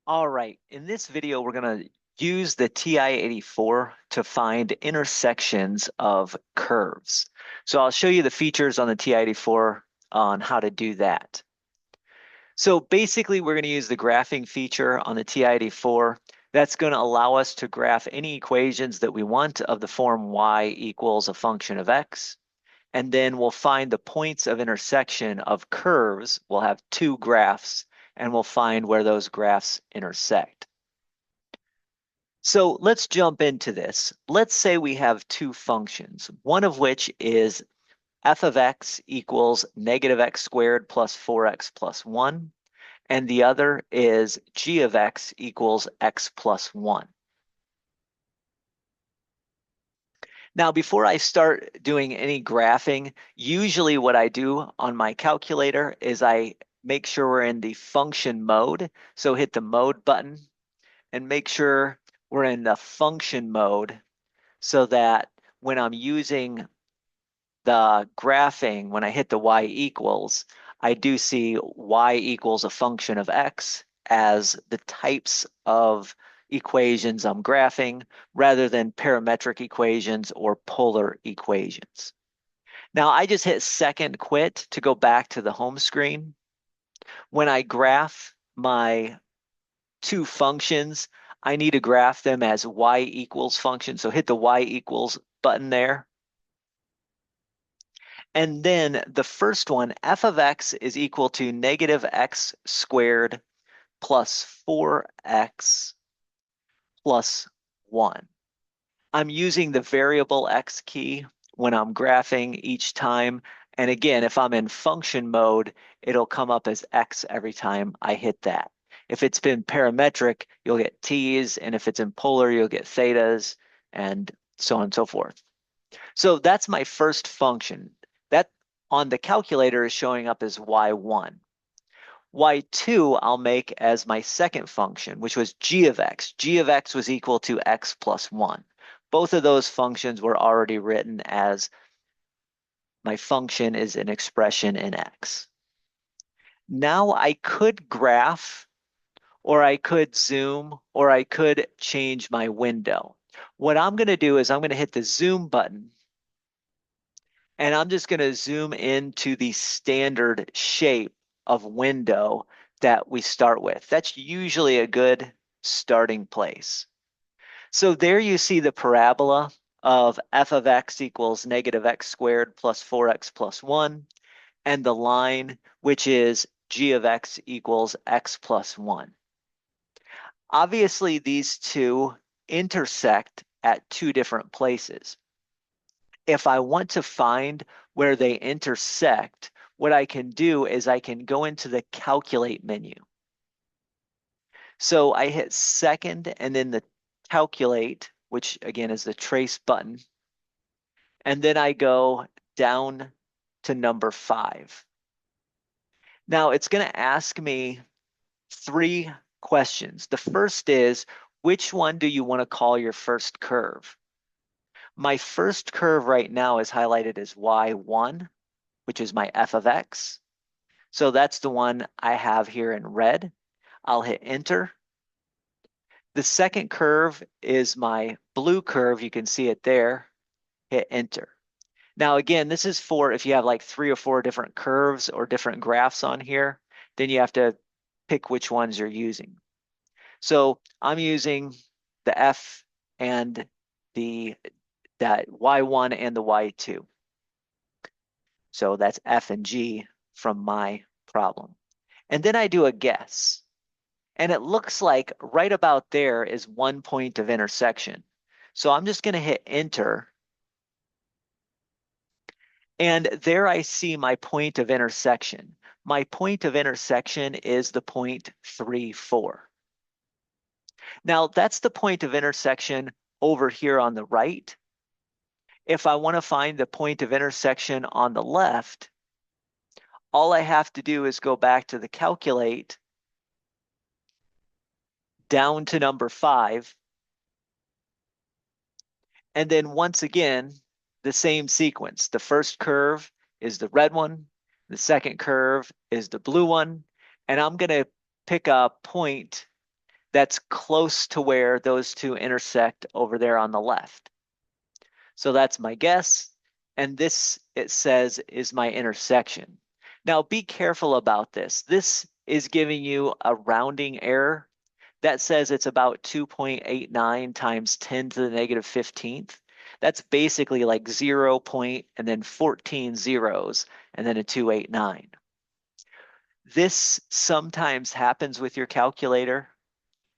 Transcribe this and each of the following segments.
All right, in this video, we're going to use the TI-84 to find intersections of curves. So I'll show you the features on the TI-84 on how to do that. So basically, we're going to use the graphing feature on the TI-84. That's going to allow us to graph any equations that we want of the form y equals a function of x. And then we'll find the points of intersection of curves. We'll have two graphs, and we'll find where those graphs intersect. So let's jump into this. Let's say we have two functions, one of which is f of x equals negative x squared plus 4x plus 1, and the other is g of x equals x plus 1. Now, before I start doing any graphing, usually what I do on my calculator is I make sure we're in the function mode. So hit the mode button and make sure we're in the function mode so that when I'm using the graphing, when I hit the y equals, I do see y equals a function of x as the types of equations I'm graphing rather than parametric equations or polar equations. Now I just hit second quit to go back to the home screen. When I graph my two functions, I need to graph them as y equals function. So hit the y equals button there. And then the first one, f of x is equal to negative x squared plus 4x plus 1. I'm using the variable x key when I'm graphing each time. And again, if I'm in function mode, it'll come up as x every time I hit that. If it's been parametric, you'll get t's, and if it's in polar, you'll get thetas, and so on and so forth. So that's my first function. That on the calculator is showing up as y1. y2 I'll make as my second function, which was g of x. G of x was equal to x plus 1. Both of those functions were already written as my function is an expression in x. Now I could graph, or I could zoom, or I could change my window. What I'm going to do is I'm going to hit the zoom button, and I'm just going to zoom into the standard shape of window that we start with. That's usually a good starting place. So there you see the parabola of f of x equals negative x squared plus 4x plus 1, and the line, which is g of x equals x plus 1. Obviously, these two intersect at two different places. If I want to find where they intersect, what I can do is I can go into the calculate menu. So I hit second and then the calculate, which again is the trace button. And then I go down to number 5. Now it's going to ask me 3 questions. The first is, which one do you want to call your first curve? My first curve right now is highlighted as y1, which is my f of x. So that's the one I have here in red. I'll hit enter. The second curve is my blue curve. You can see it there. Hit enter. Now, again, this is for if you have like 3 or 4 different curves or different graphs on here, then you have to pick which ones you're using. So I'm using the F and that Y1 and the Y2. So that's F and G from my problem. And then I do a guess. And it looks like right about there is one point of intersection. So I'm just going to hit enter. And there I see my point of intersection. My point of intersection is the point 3, 4. Now that's the point of intersection over here on the right. If I want to find the point of intersection on the left, all I have to do is go back to the calculate, down to number 5, and then once again, the same sequence. The first curve is the red one, the second curve is the blue one, and I'm going to pick a point that's close to where those two intersect over there on the left. So that's my guess. And this, it says, is my intersection. Now be careful about this. This is giving you a rounding error that says it's about 2.89 times 10 to the negative 15th. That's basically like 0 point and then 14 zeros and then a 289. This sometimes happens with your calculator,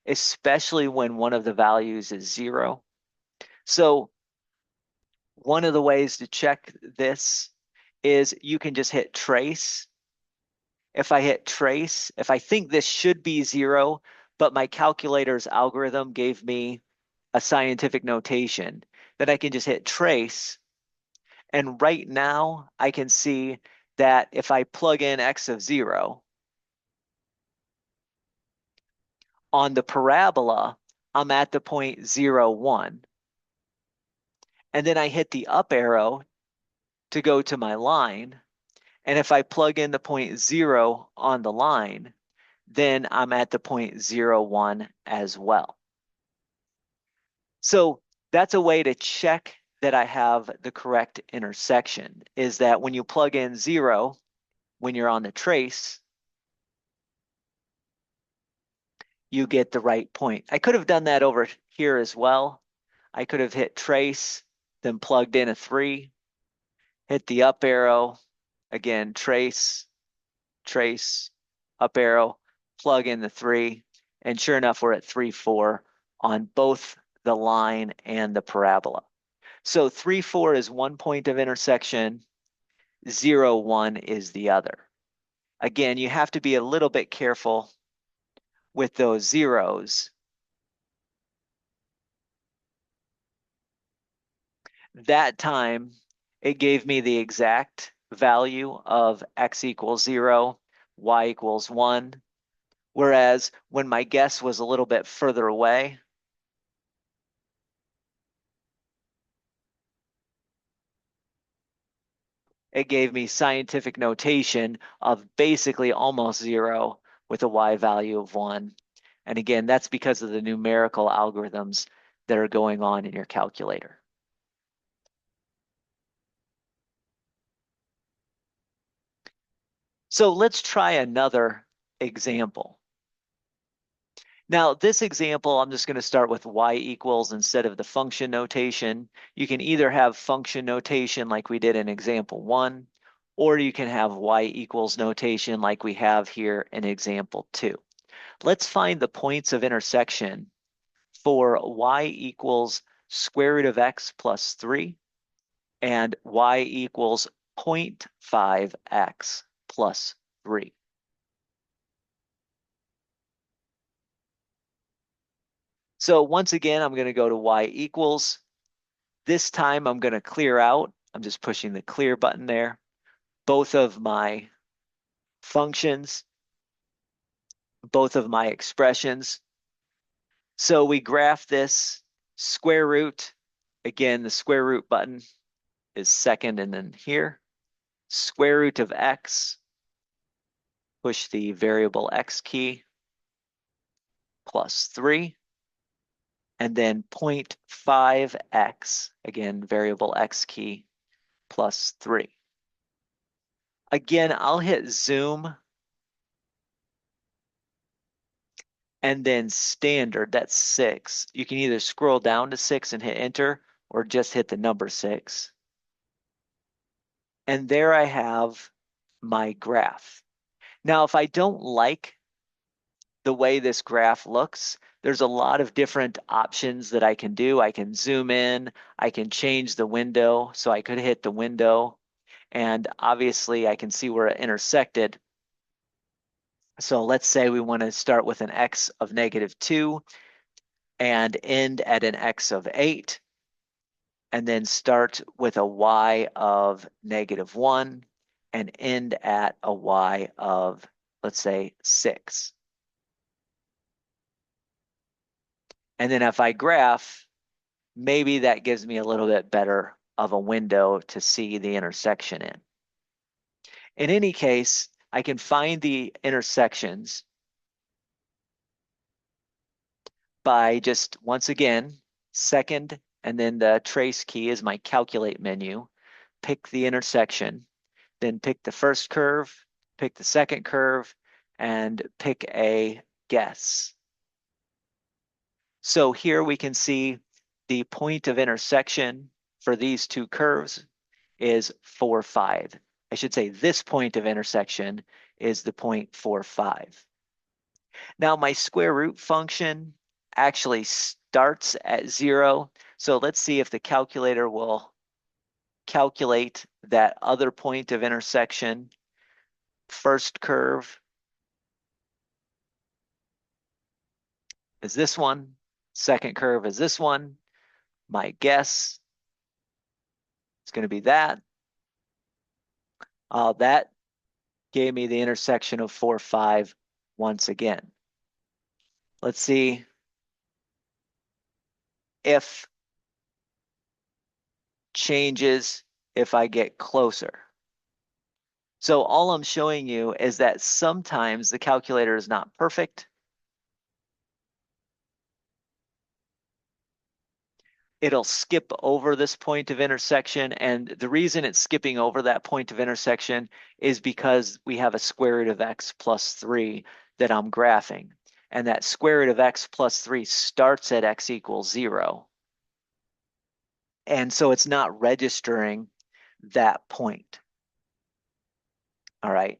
especially when one of the values is 0. So one of the ways to check this is you can just hit trace. If I hit trace, if I think this should be 0, but my calculator's algorithm gave me a scientific notation, then I can just hit trace. And right now I can see that if I plug in x of 0 on the parabola, I'm at the point 0, 1. And then I hit the up arrow to go to my line. And if I plug in the point 0 on the line, then I'm at the point 0, 1 as well. So that's a way to check that I have the correct intersection, is that when you plug in 0, when you're on the trace, you get the right point. I could have done that over here as well. I could have hit trace, then plugged in a 3, hit the up arrow, again, trace, trace, up arrow, plug in the 3, and sure enough, we're at 3, 4 on both the line and the parabola. So 3, 4 is one point of intersection, 0, 1 is the other. Again, you have to be a little bit careful with those zeros. That time, it gave me the exact value of x equals 0, y equals 1. Whereas when my guess was a little bit further away, it gave me scientific notation of basically almost 0 with a y value of 1. And again, that's because of the numerical algorithms that are going on in your calculator. So let's try another example. Now, this example, I'm just going to start with y equals instead of the function notation. You can either have function notation like we did in example 1, or you can have y equals notation like we have here in example 2. Let's find the points of intersection for y equals square root of x plus 3 and y equals 0.5x plus 3. So once again, I'm going to go to y equals. This time I'm going to clear out. I'm just pushing the clear button there. Both of my functions, both of my expressions. So we graph this square root. Again, the square root button is second and then here. Square root of x, push the variable x key, plus 3. And then 0.5x, again, variable x key, plus 3. Again, I'll hit zoom and then standard, that's 6. You can either scroll down to 6 and hit enter or just hit the number 6. And there I have my graph. Now, if I don't like the way this graph looks, there's a lot of different options that I can do. I can zoom in, I can change the window. So I could hit the window and obviously I can see where it intersected. So let's say we want to start with an x of -2 and end at an x of 8, and then start with a y of -1 and end at a y of, let's say, 6. And then if I graph, maybe that gives me a little bit better of a window to see the intersection in. In any case, I can find the intersections by just, once again, second, and then the trace key is my calculate menu. Pick the intersection, then pick the first curve, pick the second curve, and pick a guess. So here we can see the point of intersection for these two curves is 4, 5. I should say this point of intersection is the point 4, 5. Now my square root function actually starts at 0. So let's see if the calculator will calculate that other point of intersection. First curve is this one. Second curve is this one. My guess is going to be that. That gave me the intersection of 4, 5 once again. Let's see if changes if I get closer. So all I'm showing you is that sometimes the calculator is not perfect. It'll skip over this point of intersection. And the reason it's skipping over that point of intersection is because we have a square root of x plus 3 that I'm graphing. And that square root of x plus 3 starts at x equals 0. And so it's not registering that point. All right.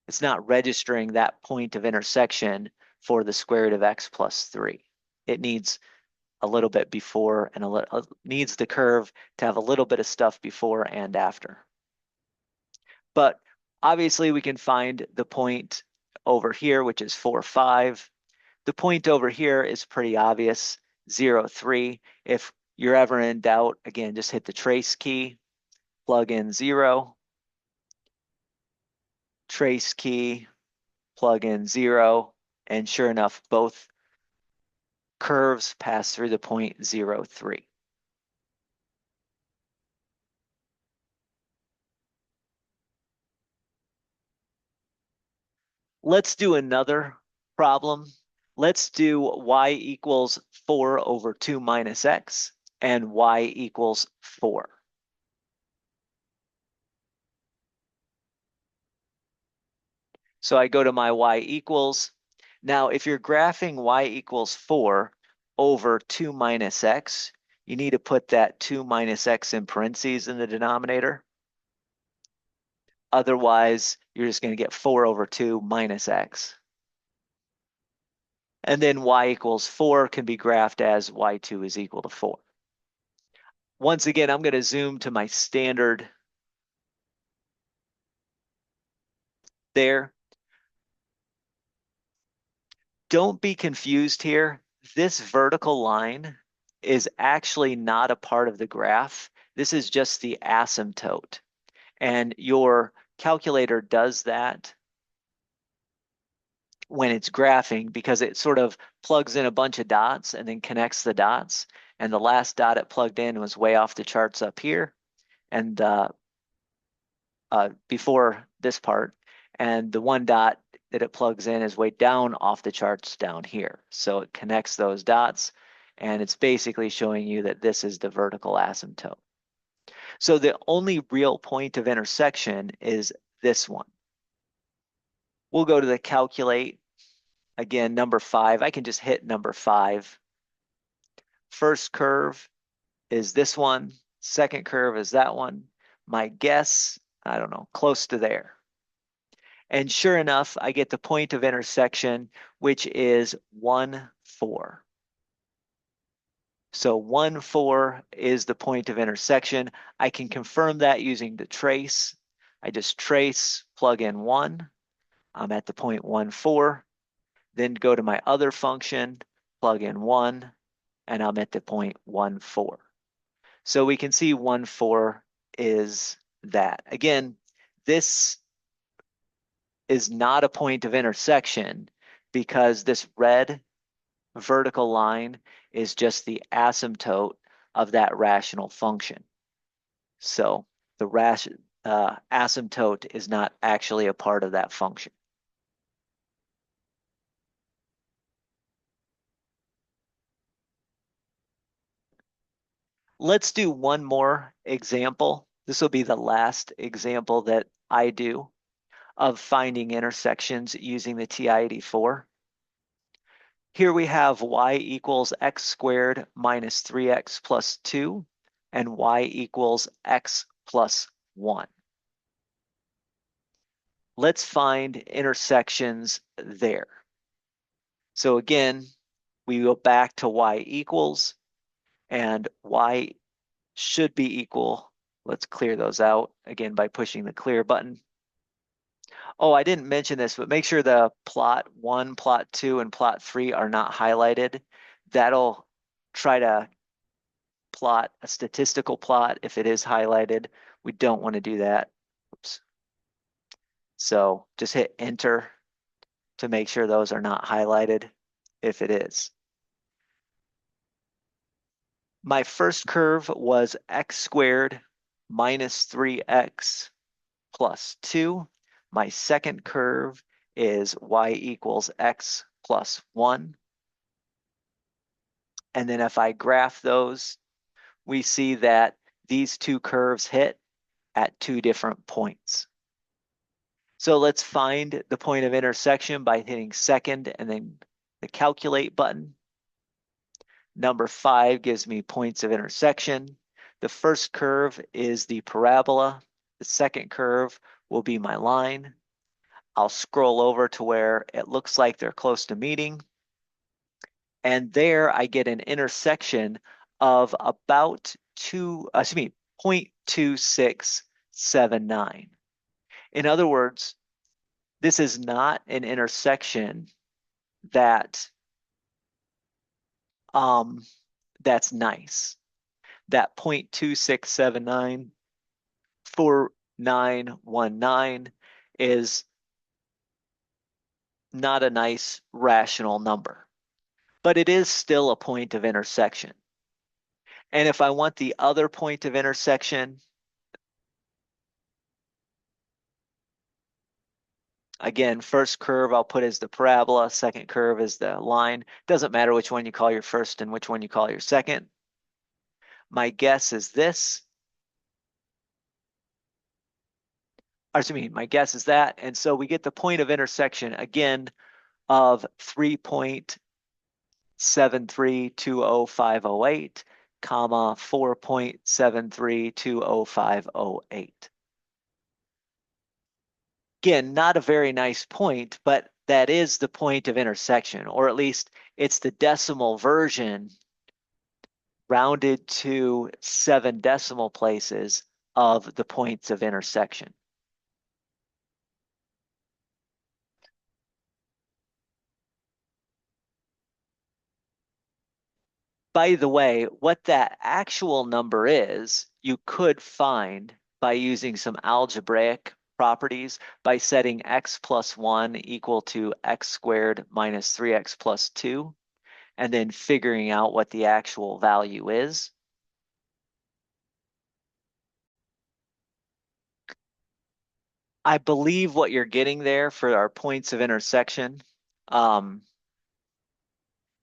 It's not registering that point of intersection for the square root of x plus 3. It needs a little bit before and needs the curve to have a little bit of stuff before and after. But obviously we can find the point over here, which is 4, 5. The point over here is pretty obvious, 0, 3. If you're ever in doubt, again, just hit the trace key, plug in 0, trace key, plug in 0, and sure enough, both curves pass through the point 0, 3. Let's do another problem. Let's do y equals 4 over 2 minus x and y equals 4. So I go to my y equals. Now, if you're graphing y equals 4 over 2 minus x, you need to put that 2 minus x in parentheses in the denominator. Otherwise, you're just going to get 4 over 2 minus x. And then y equals 4 can be graphed as y2 is equal to 4. Once again, I'm going to zoom to my standard there. Don't be confused here. This vertical line is actually not a part of the graph. This is just the asymptote. And your calculator does that when it's graphing because it sort of plugs in a bunch of dots and then connects the dots. And the last dot it plugged in was way off the charts up here and before this part. And the one dot that it plugs in is way down off the charts down here. So it connects those dots and it's basically showing you that this is the vertical asymptote. So the only real point of intersection is this one. We'll go to the calculate. Again, number 5. I can just hit number 5. First curve is this one. Second curve is that one. My guess, I don't know, close to there. And sure enough, I get the point of intersection, which is 1, 4. So 1, 4 is the point of intersection. I can confirm that using the trace. I just trace, plug in 1. I'm at the point 1, 4. Then go to my other function, plug in 1, and I'm at the point 1, 4. So we can see 1, 4 is that. Again, this is not a point of intersection because this red vertical line is just the asymptote of that rational function. So the asymptote is not actually a part of that function. Let's do one more example. This will be the last example that I do of finding intersections using the TI-84. Here we have y equals x squared minus 3x plus 2 and y equals x plus 1. Let's find intersections there. So again, we go back to y equals, and y should be equal. Let's clear those out again by pushing the clear button. Oh, I didn't mention this, but make sure the plot 1, plot 2, and plot 3 are not highlighted. That'll try to plot a statistical plot if it is highlighted. We don't want to do that. Oops. So just hit enter to make sure those are not highlighted if it is. My first curve was x squared minus 3x plus 2. My second curve is y equals x plus 1. And then if I graph those, we see that these two curves hit at two different points. So let's find the point of intersection by hitting second and then the calculate button. Number 5 gives me points of intersection. The first curve is the parabola. The second curve will be my line. I'll scroll over to where it looks like they're close to meeting. And there I get an intersection of about 0.2679. In other words, this is not an intersection that that's nice. That 0.2679 4919 is not a nice rational number, but it is still a point of intersection. And if I want the other point of intersection, again, first curve I'll put as the parabola, second curve is the line. Doesn't matter which one you call your first and which one you call your second. My guess is this. Or excuse me, my guess is that. And so we get the point of intersection again of 3.7320508, comma 4.7320508. Again, not a very nice point, but that is the point of intersection, or at least it's the decimal version rounded to 7 decimal places of the points of intersection. By the way, what that actual number is, you could find by using some algebraic properties by setting x plus 1 equal to x squared minus 3x plus 2, and then figuring out what the actual value is. I believe what you're getting there for our points of intersection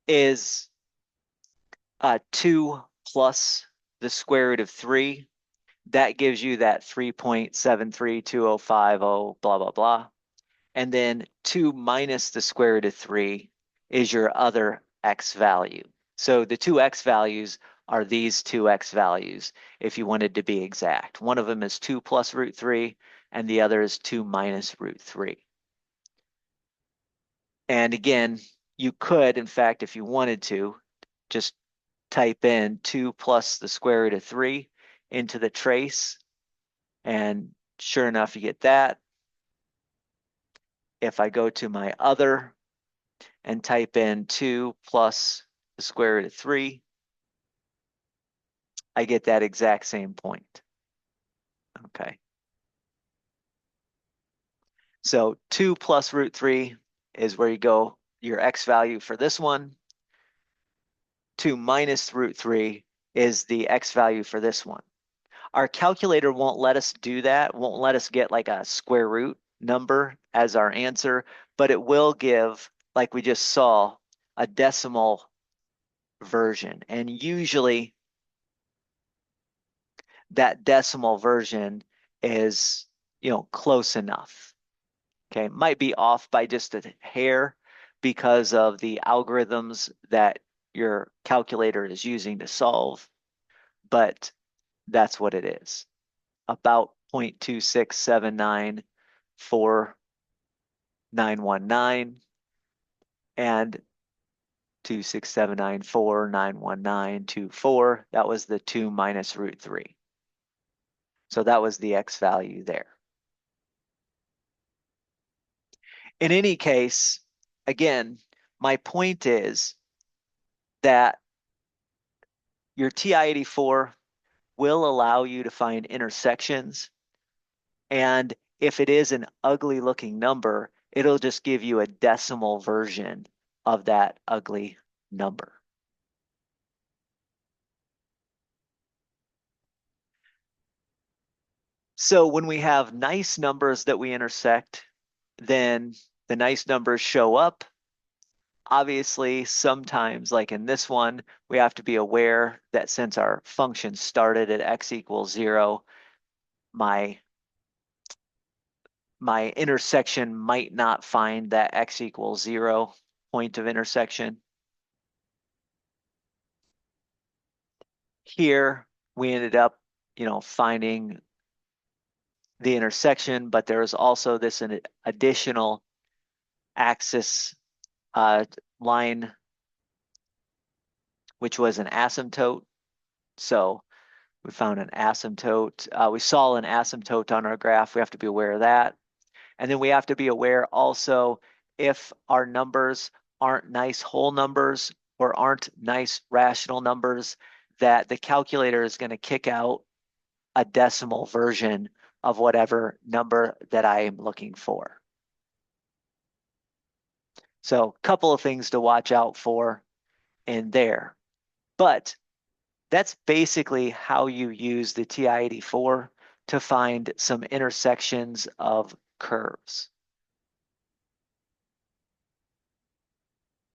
is 2 plus the square root of 3. That gives you that 3.73205 blah, blah, blah. And then 2 minus the square root of 3 is your other x value. So the two x values are these two x values, if you wanted to be exact. One of them is 2 plus root 3, and the other is 2 minus root 3. And again, you could, in fact, if you wanted to, just type in 2 plus the square root of 3 into the trace, and sure enough, you get that. If I go to my other and type in 2 plus the square root of 3, I get that exact same point. Okay. So 2 plus root 3 is where you go, your x value for this one. 2 minus root 3 is the x value for this one. Our calculator won't let us do that, won't let us get like a square root number as our answer, but it will give, like we just saw, a decimal version. And usually that decimal version is, close enough. Okay, might be off by just a hair because of the algorithms that your calculator is using to solve, but that's what it is. About 0.26794,919 and 26794,91924. That was the 2 minus root 3. So that was the x value there. In any case, again, my point is that your TI-84 will allow you to find intersections. And if it is an ugly looking number, it'll just give you a decimal version of that ugly number. So when we have nice numbers that we intersect, then the nice numbers show up. Obviously, sometimes, like in this one, we have to be aware that since our function started at x equals 0, my intersection might not find that x equals 0 point of intersection. Here, we ended up, finding the intersection, but there is also this additional axis line, which was an asymptote. So we found an asymptote. We saw an asymptote on our graph. We have to be aware of that. And then we have to be aware also if our numbers aren't nice whole numbers or aren't nice rational numbers, that the calculator is going to kick out a decimal version of whatever number that I am looking for. So a couple of things to watch out for in there. But that's basically how you use the TI-84 to find some intersections of curves.